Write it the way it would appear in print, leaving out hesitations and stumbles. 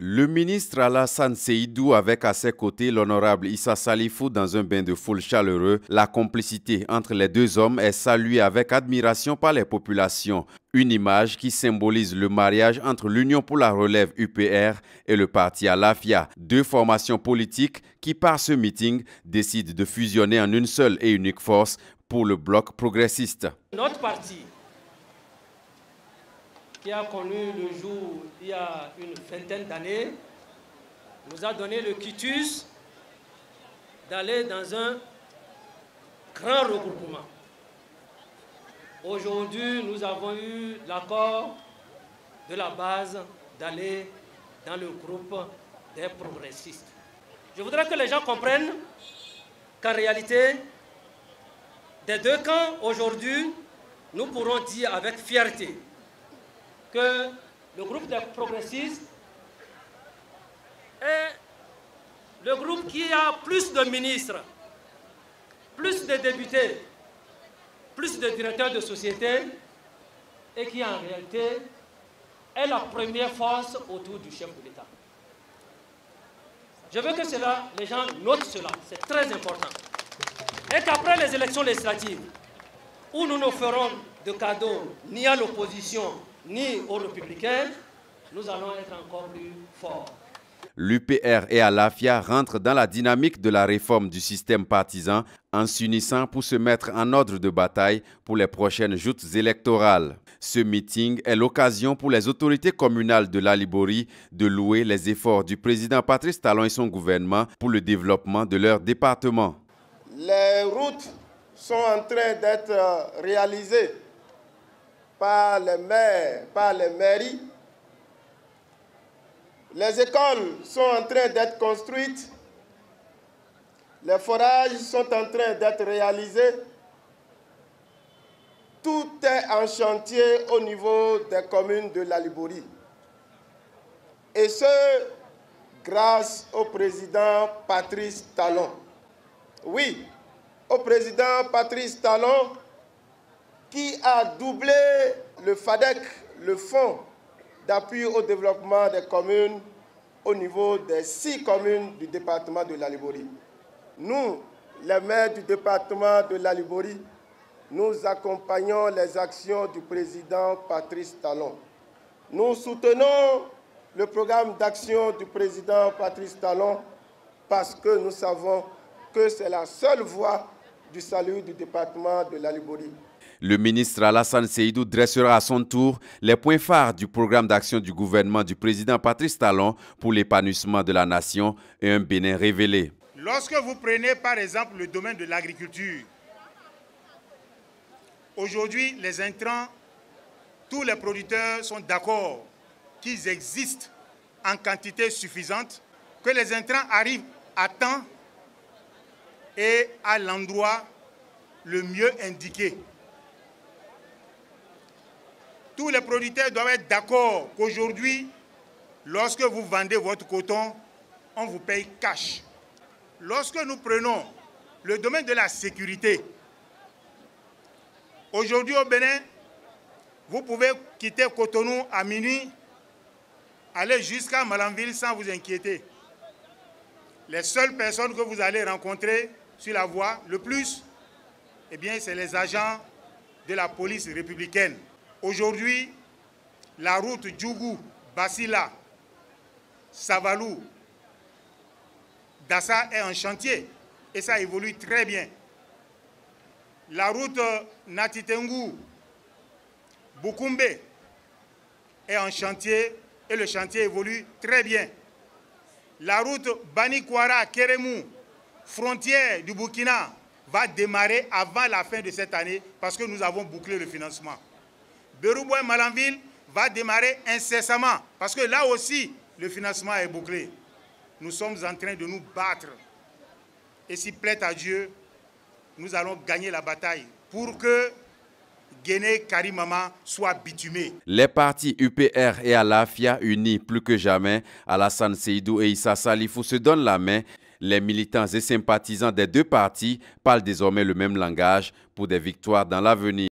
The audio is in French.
Le ministre Alassane Seydou avec à ses côtés l'honorable Issa Salifou dans un bain de foule chaleureux. La complicité entre les deux hommes est saluée avec admiration par les populations. Une image qui symbolise le mariage entre l'Union pour la relève UPR et le parti Alafia, deux formations politiques qui par ce meeting décident de fusionner en une seule et unique force pour le bloc progressiste. Notre parti, qui a connu le jour il y a une vingtaine d'années, nous a donné le quitus d'aller dans un grand regroupement. Aujourd'hui, nous avons eu l'accord de la base d'aller dans le groupe des progressistes. Je voudrais que les gens comprennent qu'en réalité, des deux camps, aujourd'hui, nous pourrons dire avec fierté que le groupe des progressistes est le groupe qui a plus de ministres, plus de députés, plus de directeurs de société et qui en réalité est la première force autour du chef de l'État. Je veux que les gens notent cela, c'est très important. Et qu'après les élections législatives, où nous ne ferons de cadeaux ni à l'opposition, ni aux républicains, nous allons être encore plus forts. L'UPR et Alafia rentrent dans la dynamique de la réforme du système partisan en s'unissant pour se mettre en ordre de bataille pour les prochaines joutes électorales. Ce meeting est l'occasion pour les autorités communales de l'Alibori de louer les efforts du président Patrice Talon et son gouvernement pour le développement de leur département. Les routes sont en train d'être réalisées par les maires, par les mairies. Les écoles sont en train d'être construites. Les forages sont en train d'être réalisés. Tout est en chantier au niveau des communes de l'Alibori. Et ce, grâce au président Patrice Talon. Oui, au président Patrice Talon qui a doublé le FADEC, le Fonds d'appui au développement des communes au niveau des 6 communes du département de l'Alibori. Nous, les maires du département de l'Alibori, nous accompagnons les actions du président Patrice Talon. Nous soutenons le programme d'action du président Patrice Talon parce que nous savons que c'est la seule voie du salut du département de l'Alibori. Le ministre Alassane Seydou dressera à son tour les points phares du programme d'action du gouvernement du président Patrice Talon pour l'épanouissement de la nation et un Bénin révélé. Lorsque vous prenez par exemple le domaine de l'agriculture, aujourd'hui les intrants, tous les producteurs sont d'accord qu'ils existent en quantité suffisante, que les intrants arrivent à temps et à l'endroit le mieux indiqué. Tous les producteurs doivent être d'accord qu'aujourd'hui, lorsque vous vendez votre coton, on vous paye cash. Lorsque nous prenons le domaine de la sécurité, aujourd'hui au Bénin, vous pouvez quitter Cotonou à minuit, aller jusqu'à Malanville sans vous inquiéter. Les seules personnes que vous allez rencontrer sur la voie, le plus, eh bien, c'est les agents de la police républicaine. Aujourd'hui, la route Djougou, Basila, Savalou, Dassa est en chantier et ça évolue très bien. La route Natitengu, Bukumbe est en chantier et le chantier évolue très bien. La route Bani-Kwara, Keremou, frontière du Burkina, va démarrer avant la fin de cette année parce que nous avons bouclé le financement. Berouboué-Malanville va démarrer incessamment parce que là aussi, le financement est bouclé. Nous sommes en train de nous battre. Et s'il plaît à Dieu, nous allons gagner la bataille pour que Guéné Karimama soit bitumé. Les partis UPR et Alafia unis plus que jamais, Alassane Seydou et Issa Salifou se donnent la main. Les militants et sympathisants des deux partis parlent désormais le même langage pour des victoires dans l'avenir.